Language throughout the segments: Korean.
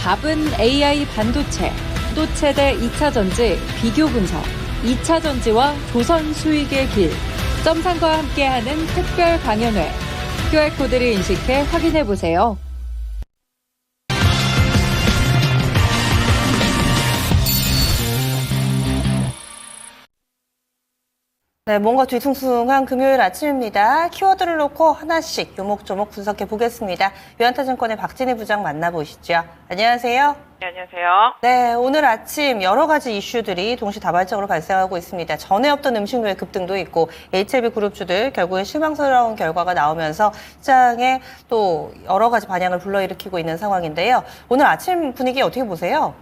답은 AI 반도체, 또 최대 2차 전지 비교 분석, 2차 전지와 조선 수익의 길, 점상과 함께하는 특별 강연회. QR코드를 인식해 확인해보세요. 네, 뭔가 뒤숭숭한 금요일 아침입니다. 키워드를 놓고 하나씩 요목조목 분석해 보겠습니다. 유한타증권의 박진희 부장 만나보시죠. 안녕하세요. 네, 안녕하세요. 네, 오늘 아침 여러 가지 이슈들이 동시다발적으로 발생하고 있습니다. 전에 없던 음식료의 급등도 있고 HLB 그룹주들 결국엔 실망스러운 결과가 나오면서 시장에 또 여러 가지 반향을 불러일으키고 있는 상황인데요. 오늘 아침 분위기 어떻게 보세요?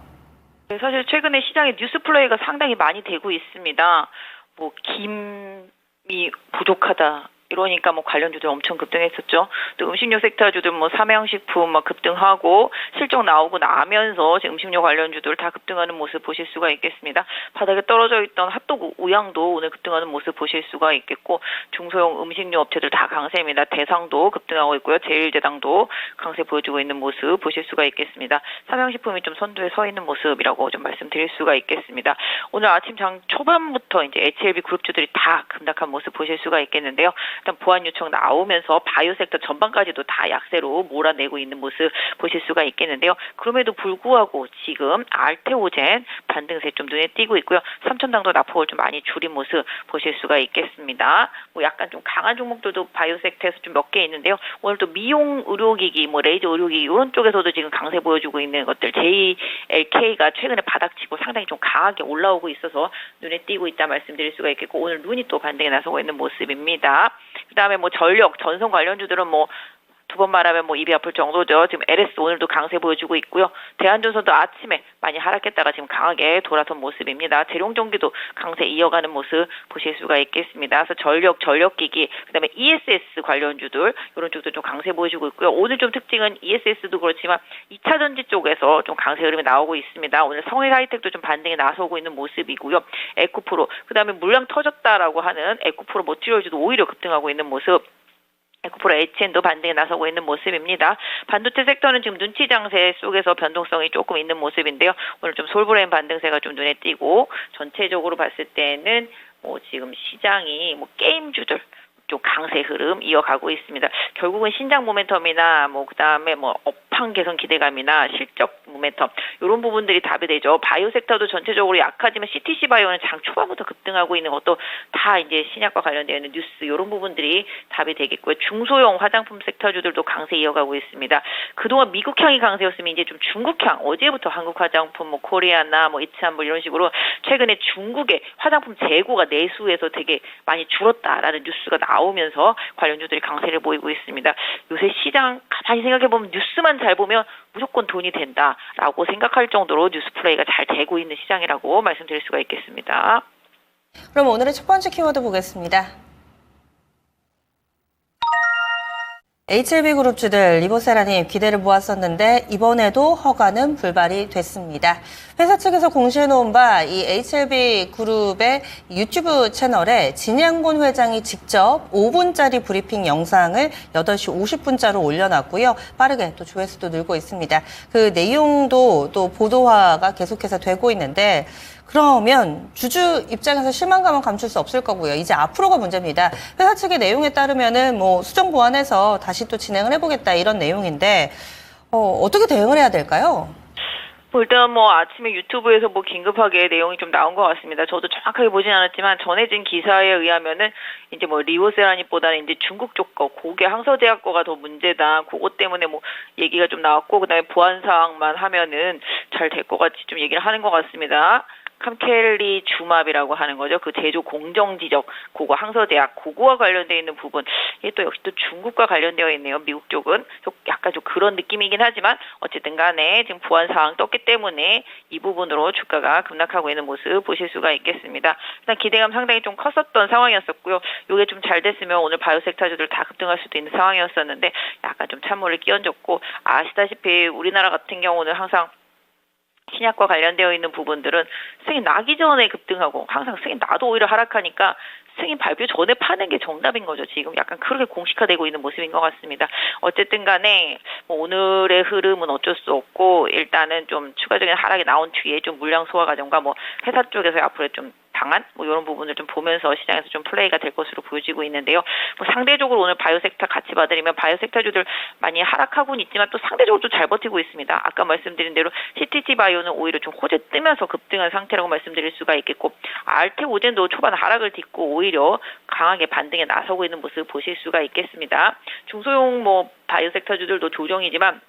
네, 사실 최근에 시장에 뉴스 플레이가 상당히 많이 되고 있습니다. 뭐 김이 부족하다 이러니까 뭐 관련주들 엄청 급등했었죠. 또 음식료 섹터주들 뭐 삼양식품 막 급등하고 실적 나오고 나면서 지금 음식료 관련주들 다 급등하는 모습 보실 수가 있겠습니다. 바닥에 떨어져 있던 핫도그 우양도 오늘 급등하는 모습 보실 수가 있겠고, 중소형 음식료 업체들 다 강세입니다. 대상도 급등하고 있고요. 제일제당도 강세 보여주고 있는 모습 보실 수가 있겠습니다. 삼양식품이 좀 선두에 서 있는 모습이라고 좀 말씀드릴 수가 있겠습니다. 오늘 아침 장 초반부터 이제 HLB 그룹주들이 다 급락한 모습 보실 수가 있겠는데요. 일단 보완 요청 나오면서 바이오 섹터 전반까지도 다 약세로 몰아내고 있는 모습 보실 수가 있겠는데요. 그럼에도 불구하고 지금 알테오젠 반등세 좀 눈에 띄고 있고요. 삼천당도 낙폭을 좀 많이 줄인 모습 보실 수가 있겠습니다. 뭐 약간 좀 강한 종목들도 바이오 섹터에서 좀 몇 개 있는데요. 오늘 또 미용 의료기기, 뭐 레이저 의료기기 이런 쪽에서도 지금 강세 보여주고 있는 것들, JLK가 최근에 바닥치고 상당히 좀 강하게 올라오고 있어서 눈에 띄고 있다 말씀드릴 수가 있겠고, 오늘 룬이 또 반등에 나서고 있는 모습입니다. 그다음에 뭐 전력, 전선 관련주들은 뭐 두 번 말하면 뭐 입이 아플 정도죠. 지금 LS 오늘도 강세 보여주고 있고요. 대한전선도 아침에 많이 하락했다가 지금 강하게 돌아선 모습입니다. 재룡전기도 강세 이어가는 모습 보실 수가 있겠습니다. 그래서 전력기기, 그다음에 ESS 관련주들 이런 쪽도 좀 강세 보여주고 있고요. 오늘 좀 특징은 ESS도 그렇지만 2차 전지 쪽에서 좀 강세 흐름이 나오고 있습니다. 오늘 성일하이텍도 좀 반등에 나서고 있는 모습이고요. 에코프로, 그다음에 물량 터졌다라고 하는 에코프로 머티리얼즈도 오히려 급등하고 있는 모습. 에코프로 HN도 반등에 나서고 있는 모습입니다. 반도체 섹터는 지금 눈치 장세 속에서 변동성이 조금 있는 모습인데요. 오늘 좀 솔브레인 반등세가 좀 눈에 띄고, 전체적으로 봤을 때는 뭐 지금 시장이 뭐 게임주들 좀 강세 흐름 이어가고 있습니다. 결국은 신장 모멘텀이나 뭐 그다음에 뭐 업황 개선 기대감이나 실적 모멘텀 이런 부분들이 답이 되죠. 바이오 섹터도 전체적으로 약하지만 CTC 바이오는 장 초반부터 급등하고 있는 것도 다 이제 신약과 관련되어 있는 뉴스 이런 부분들이 답이 되겠고요. 중소형 화장품 섹터주들도 강세 이어가고 있습니다. 그동안 미국향이 강세였으면 이제 좀 중국향, 어제부터 한국 화장품 뭐 코리아나 뭐 이츠한물 이런 식으로 최근에 중국의 화장품 재고가 내수에서 되게 많이 줄었다라는 뉴스가 나오면서 관련주들이 강세를 보이고 있습니다. 요새 시장 가만히 생각해보면 뉴스만 잘 보면 무조건 돈이 된다라고 생각할 정도로 뉴스 플레이가 잘 되고 있는 시장이라고 말씀드릴 수가 있겠습니다. 그럼 오늘의 첫 번째 키워드 보겠습니다. HLB 그룹주들 리보세라님 기대를 모았었는데 이번에도 허가는 불발이 됐습니다. 회사 측에서 공시해놓은 바 이 HLB 그룹의 유튜브 채널에 진양곤 회장이 직접 5분짜리 브리핑 영상을 8시 50분자로 올려놨고요. 빠르게 또 조회수도 늘고 있습니다. 그 내용도 또 보도화가 계속해서 되고 있는데, 그러면 주주 입장에서 실망감은 감출 수 없을 거고요. 이제 앞으로가 문제입니다. 회사 측의 내용에 따르면은 뭐 수정 보완해서 다시 또 진행을 해보겠다 이런 내용인데, 어떻게 대응을 해야 될까요? 일단 뭐 아침에 유튜브에서 뭐 긴급하게 내용이 좀 나온 것 같습니다. 저도 정확하게 보진 않았지만 전해진 기사에 의하면은 이제 뭐 리보세라닙보다는 이제 중국 쪽 거, 고개 항서제약 거가 더 문제다. 그것 때문에 뭐 얘기가 좀 나왔고, 그다음에 보안 사항만 하면은 잘 될 것 같이 좀 얘기를 하는 것 같습니다. 캄켈리 주맙이라고 하는 거죠. 그 제조 공정 지적, 그거 항서제약, 그거와 관련되어 있는 부분. 이게 또 역시 또 중국과 관련되어 있네요. 미국 쪽은. 약간 좀 그런 느낌이긴 하지만 어쨌든 간에 지금 보안 사항 떴기 때문에 이 부분으로 주가가 급락하고 있는 모습 보실 수가 있겠습니다. 일단 기대감 상당히 좀 컸었던 상황이었었고요. 이게 좀 잘 됐으면 오늘 바이오 섹터주들 다 급등할 수도 있는 상황이었었는데 약간 좀 찬물을 끼얹었고, 아시다시피 우리나라 같은 경우는 항상 신약과 관련되어 있는 부분들은 승인 나기 전에 급등하고, 항상 승인 나도 오히려 하락하니까 승인 발표 전에 파는 게 정답인 거죠. 지금 약간 그렇게 공식화되고 있는 모습인 것 같습니다. 어쨌든 간에 뭐 오늘의 흐름은 어쩔 수 없고 일단은 좀 추가적인 하락이 나온 뒤에 좀 물량 소화 과정과 뭐 회사 쪽에서 앞으로 좀 당한 뭐 이런 부분을 좀 보면서 시장에서 좀 플레이가 될 것으로 보여지고 있는데요. 뭐 상대적으로 오늘 바이오 섹터 같이 봐드리면 바이오 섹터주들 많이 하락하고는 있지만 또 상대적으로 또 잘 버티고 있습니다. 아까 말씀드린 대로 CTG 바이오는 오히려 좀 호재 뜨면서 급등한 상태라고 말씀드릴 수가 있겠고 알테오젠도 초반 하락을 딛고 오히려 강하게 반등에 나서고 있는 모습을 보실 수가 있겠습니다. 중소형 뭐 바이오 섹터주들도 조정이지만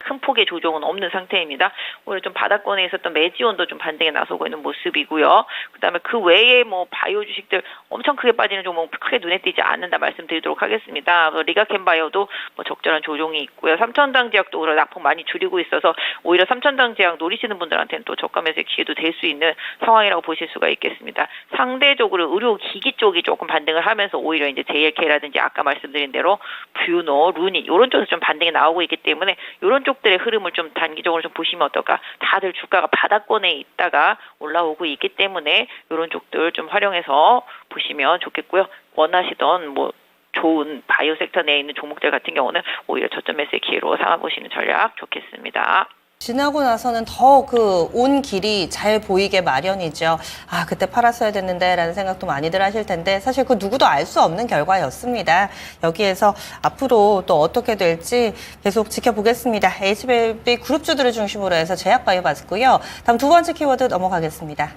큰 폭의 조정은 없는 상태입니다. 오히려 좀 바닥권에 있었던 메지온도 좀 반등에 나서고 있는 모습이고요. 그다음에 그 외에 뭐 바이오 주식들 엄청 크게 빠지는 종목 크게 눈에 띄지 않는다 말씀드리도록 하겠습니다. 리가캠바이오도 뭐 적절한 조정이 있고요. 삼천당 제약도 오히려 낙폭 많이 줄이고 있어서 오히려 삼천당 제약 노리시는 분들한테는 또 저가 매수의 기회도 될 수 있는 상황이라고 보실 수가 있겠습니다. 상대적으로 의료기기 쪽이 조금 반등을 하면서 오히려 이제 JLK라든지 아까 말씀드린 대로 뷰노, 루니 이런 쪽에서 좀 반등이 나오고 있기 때문에 이런 쪽들의 흐름을 좀 단기적으로 좀 보시면 어떨까. 다들 주가가 바닥권에 있다가 올라오고 있기 때문에 이런 쪽들 좀 활용해서 보시면 좋겠고요. 원하시던 뭐 좋은 바이오 섹터 내에 있는 종목들 같은 경우는 오히려 저점 매수의 기회로 삼아보시는 전략 좋겠습니다. 지나고 나서는 더 그 온 길이 잘 보이게 마련이죠. 아, 그때 팔았어야 됐는데 라는 생각도 많이들 하실 텐데 사실 그 누구도 알 수 없는 결과였습니다. 여기에서 앞으로 또 어떻게 될지 계속 지켜보겠습니다. HBB 그룹주들을 중심으로 해서 제약바이오 봤고요. 다음 두 번째 키워드 넘어가겠습니다.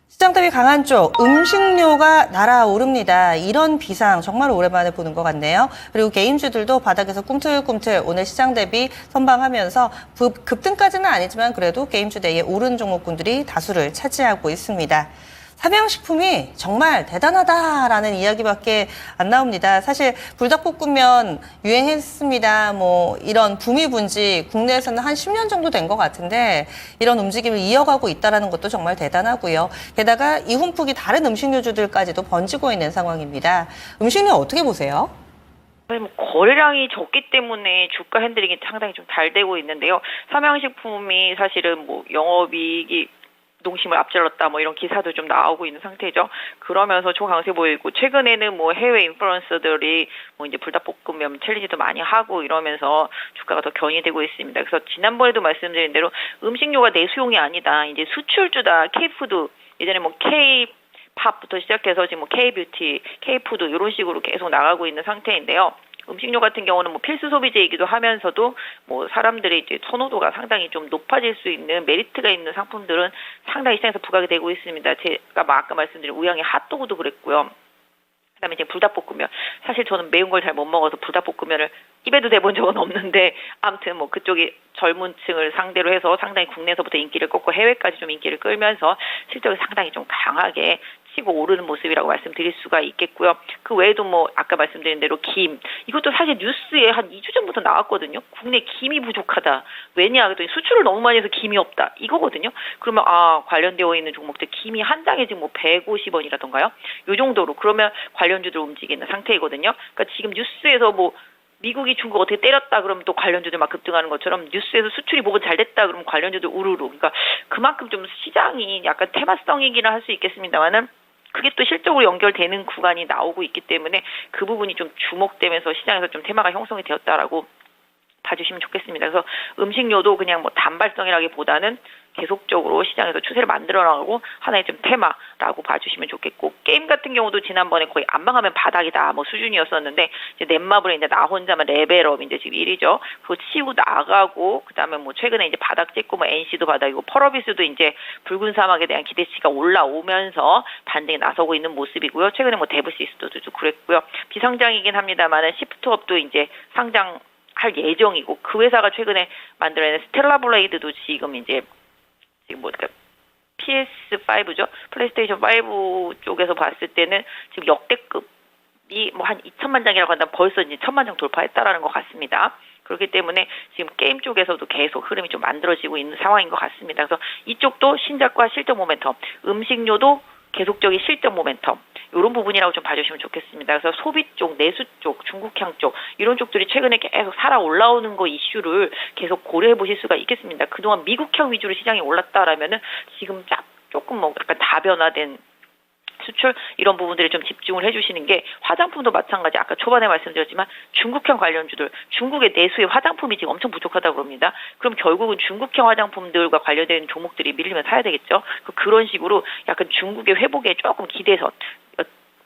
시장 대비 강한 쪽 음식료가 날아오릅니다. 이런 비상 정말 오랜만에 보는 것 같네요. 그리고 개인주들도 바닥에서 꿈틀꿈틀 오늘 시장 대비 선방하면서 급등까지는 아니지만 그래도 게임주 내에 오른 종목군들이 다수를 차지하고 있습니다. 삼양식품이 정말 대단하다라는 이야기밖에 안 나옵니다. 사실 불닭볶음면 유행했습니다. 뭐 이런 붐이 분지 국내에서는 한 10년 정도 된 것 같은데 이런 움직임을 이어가고 있다는 것도 정말 대단하고요. 게다가 이 훈풍이 다른 음식료주들까지도 번지고 있는 상황입니다. 음식료 어떻게 보세요? 뭐 거래량이 적기 때문에 주가 핸들링이 상당히 좀 잘 되고 있는데요. 삼양식품이 사실은 뭐 영업이익이 농심을 앞질렀다 뭐 이런 기사도 좀 나오고 있는 상태죠. 그러면서 초강세 보이고 최근에는 뭐 해외 인플루언서들이 뭐 이제 불닭볶음면 챌린지도 많이 하고 이러면서 주가가 더 견인되고 있습니다. 그래서 지난번에도 말씀드린 대로 음식료가 내수용이 아니다. 이제 수출주다. K푸드 예전에 뭐 K팝부터 시작해서 지금 뭐 K뷰티, K푸드 이런 식으로 계속 나가고 있는 상태인데요. 음식료 같은 경우는 뭐 필수 소비재이기도 하면서도 뭐 사람들의 이제 선호도가 상당히 좀 높아질 수 있는 메리트가 있는 상품들은 상당히 시장에서 부각이 되고 있습니다. 제가 아까 말씀드린 우양의 핫도그도 그랬고요. 그다음에 이제 불닭볶음면. 사실 저는 매운 걸 잘 못 먹어서 불닭볶음면을 입에도 대본 적은 없는데 아무튼 뭐 그쪽이 젊은 층을 상대로 해서 상당히 국내에서부터 인기를 꺾고 해외까지 좀 인기를 끌면서 실적이 상당히 좀 강하게 치고 오르는 모습이라고 말씀드릴 수가 있겠고요. 그 외에도 뭐 아까 말씀드린 대로 김 이것도 사실 뉴스에 한 2주 전부터 나왔거든요. 국내 김이 부족하다. 왜냐 그랬더니 수출을 너무 많이 해서 김이 없다. 이거거든요. 그러면 관련되어 있는 종목들 김이 한 장에 지금 뭐 150원이라던가요. 요 정도로 그러면 관련주들 움직이는 상태이거든요. 그러니까 지금 뉴스에서 뭐 미국이 중국 어떻게 때렸다 그러면 또 관련주들 막 급등하는 것처럼 뉴스에서 수출이 뭐가 잘 됐다 그러면 관련주들 우르르. 그러니까 그만큼 좀 시장이 약간 테마성이기는 할 수 있겠습니다만은 그게 또 실적으로 연결되는 구간이 나오고 있기 때문에 그 부분이 좀 주목되면서 시장에서 좀 테마가 형성이 되었다라고 봐주시면 좋겠습니다. 그래서 음식료도 그냥 뭐 단발성이라기보다는 계속적으로 시장에서 추세를 만들어 나가고 하나의 좀 테마라고 봐주시면 좋겠고 게임 같은 경우도 지난번에 거의 안 망하면 바닥이다 뭐 수준이었었는데 이제 넷마블에 이제 나 혼자만 레벨업 이제 지금 1위죠. 그거 치고 나가고 그다음에 뭐 최근에 이제 바닥 찍고 뭐 NC도 바닥이고 펄어비스도 이제 붉은 사막에 대한 기대치가 올라오면서 반등에 나서고 있는 모습이고요. 최근에 뭐 데브시스도 그랬고요. 비상장이긴 합니다만은 시프트업도 이제 상장 할 예정이고 그 회사가 최근에 만들어낸 스텔라블레이드도 지금 뭐 PS5죠. 플레이스테이션 5 쪽에서 봤을 때는 지금 역대급이 뭐 한 2천만 장이라고 한다면 벌써 이제 1,000만 장 돌파했다라는 것 같습니다. 그렇기 때문에 지금 게임 쪽에서도 계속 흐름이 좀 만들어지고 있는 상황인 것 같습니다. 그래서 이쪽도 신작과 실적 모멘텀, 음식료도 계속적인 실적 모멘텀 이런 부분이라고 좀 봐주시면 좋겠습니다. 그래서 소비 쪽, 내수 쪽, 중국향 쪽 이런 쪽들이 최근에 계속 살아 올라오는 거 이슈를 계속 고려해 보실 수가 있겠습니다. 그동안 미국향 위주로 시장이 올랐다라면은 지금 조금 뭐 약간 다변화된 수출 이런 부분들에 좀 집중을 해주시는 게 화장품도 마찬가지 아까 초반에 말씀드렸지만 중국형 관련주들 중국의 내수의 화장품이 지금 엄청 부족하다고 그럽니다. 그럼 결국은 중국형 화장품들과 관련된 종목들이 밀리면 사야 되겠죠. 그런 식으로 약간 중국의 회복에 조금 기대서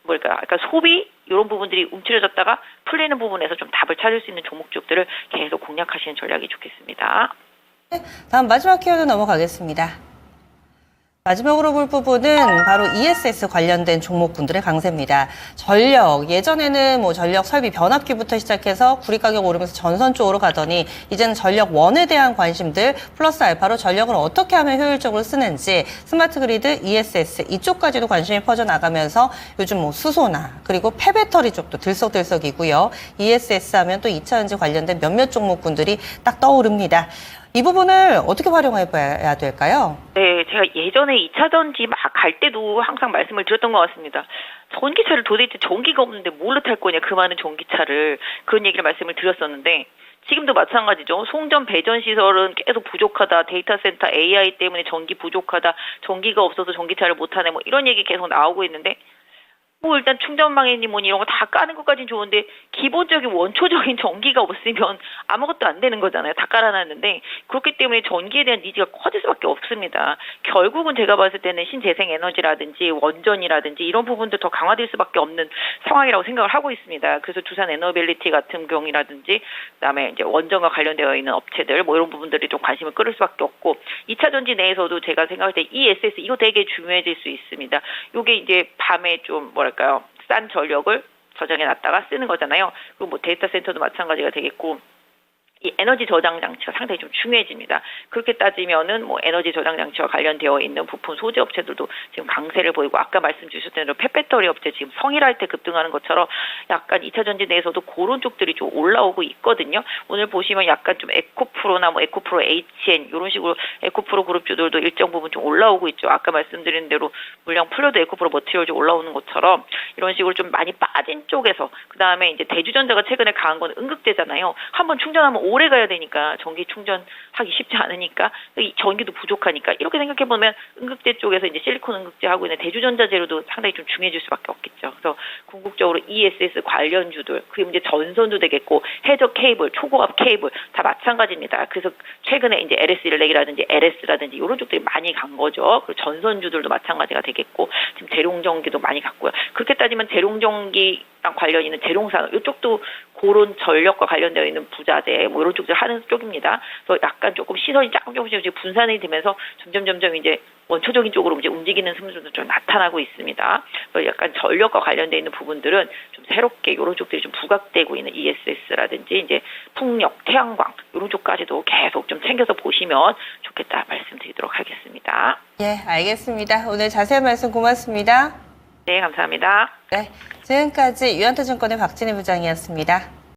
그러니까 소비 이런 부분들이 움츠려졌다가 풀리는 부분에서 좀 답을 찾을 수 있는 종목들을 계속 공략하시는 전략이 좋겠습니다. 다음 마지막 키워드 넘어가겠습니다. 마지막으로 볼 부분은 바로 ESS 관련된 종목군들의 강세입니다. 전력, 예전에는 전력 설비 변압기부터 시작해서 구리 가격 오르면서 전선 쪽으로 가더니 이제는 전력 원에 대한 관심들 플러스 알파로 전력을 어떻게 하면 효율적으로 쓰는지 스마트 그리드, ESS 이쪽까지도 관심이 퍼져나가면서 요즘 수소나 그리고 폐배터리 쪽도 들썩들썩이고요. ESS 하면 또 2차전지 관련된 몇몇 종목군들이 딱 떠오릅니다. 이 부분을 어떻게 활용해 봐야 될까요? 네, 제가 예전에 2차전지 막 갈 때도 항상 말씀을 드렸던 것 같습니다. 전기차를 도대체 전기가 없는데 뭘로 탈 거냐, 그 많은 전기차를. 그런 얘기를 말씀을 드렸었는데 지금도 마찬가지죠. 송전 배전 시설은 계속 부족하다. 데이터 센터 AI 때문에 전기 부족하다. 전기가 없어서 전기차를 못 타네. 이런 얘기 계속 나오고 있는데 일단 충전망이니 뭐니 이런 거 다 까는 것까지는 좋은데 기본적인 원초적인 전기가 없으면 아무것도 안 되는 거잖아요. 다 깔아놨는데 그렇기 때문에 전기에 대한 니즈가 커질 수밖에 없습니다. 결국은 제가 봤을 때는 신재생 에너지라든지 원전이라든지 이런 부분도 더 강화될 수밖에 없는 상황이라고 생각을 하고 있습니다. 그래서 두산 에너빌리티 같은 경우라든지 그다음에 이제 원전과 관련되어 있는 업체들 이런 부분들이 좀 관심을 끌을 수밖에 없고 2차 전지 내에서도 제가 생각할 때 ESS 이거 되게 중요해질 수 있습니다. 이게 이제 밤에 좀 싼 전력을 저장해 놨다가 쓰는 거잖아요. 그리고 데이터 센터도 마찬가지가 되겠고 이 에너지 저장 장치가 상당히 좀 중요해집니다. 그렇게 따지면은 에너지 저장 장치와 관련되어 있는 부품 소재 업체들도 지금 강세를 보이고 아까 말씀 주셨던 대로 폐배터리 업체 지금 성일할 때 급등하는 것처럼 약간 2차 전지 내에서도 그런 쪽들이 좀 올라오고 있거든요. 오늘 보시면 약간 좀 에코프로나 에코프로 HN 이런 식으로 에코프로 그룹주들도 일정 부분 좀 올라오고 있죠. 아까 말씀드린 대로 물량 풀려도 에코프로 머티리얼이 올라오는 것처럼 이런 식으로 좀 많이 빠진 쪽에서 그다음에 이제 대주전자가 최근에 강한 건 응급제잖아요. 한번 충전하면 오래 가야 되니까 전기 충전하기 쉽지 않으니까 전기도 부족하니까 이렇게 생각해 보면 응급제 쪽에서 이제 실리콘 응급제 하고 있는 대주전자 재료도 상당히 좀 중요해질 수밖에 없겠죠. 그래서 궁극적으로 ESS 관련주들 그리고 이제 전선도 되겠고 해저 케이블, 초고압 케이블 다 마찬가지입니다. 그래서 최근에 이제 LS1렉이라든지 LS라든지 이런 쪽들이 많이 간 거죠. 그리고 전선주들도 마찬가지가 되겠고 지금 재룡전기도 많이 갔고요. 그렇게 따지면 재룡전기랑 관련 있는 재룡산업 이쪽도 그런 전력과 관련되어 있는 부자재 이런 쪽들 하는 쪽입니다. 그래서 약간 조금 시선이 조금씩 분산이 되면서 점점 이제 원초적인 쪽으로 이제 움직이는 흐름도 좀 나타나고 있습니다. 그래서 약간 전력과 관련되어 있는 부분들은 좀 새롭게 이런 쪽들이 좀 부각되고 있는 ESS라든지 이제 풍력, 태양광 이런 쪽까지도 계속 좀 챙겨서 보시면 좋겠다 말씀드리도록 하겠습니다. 예, 알겠습니다. 오늘 자세한 말씀 고맙습니다. 네, 감사합니다. 네, 지금까지 유한타증권의 박진희 부장이었습니다.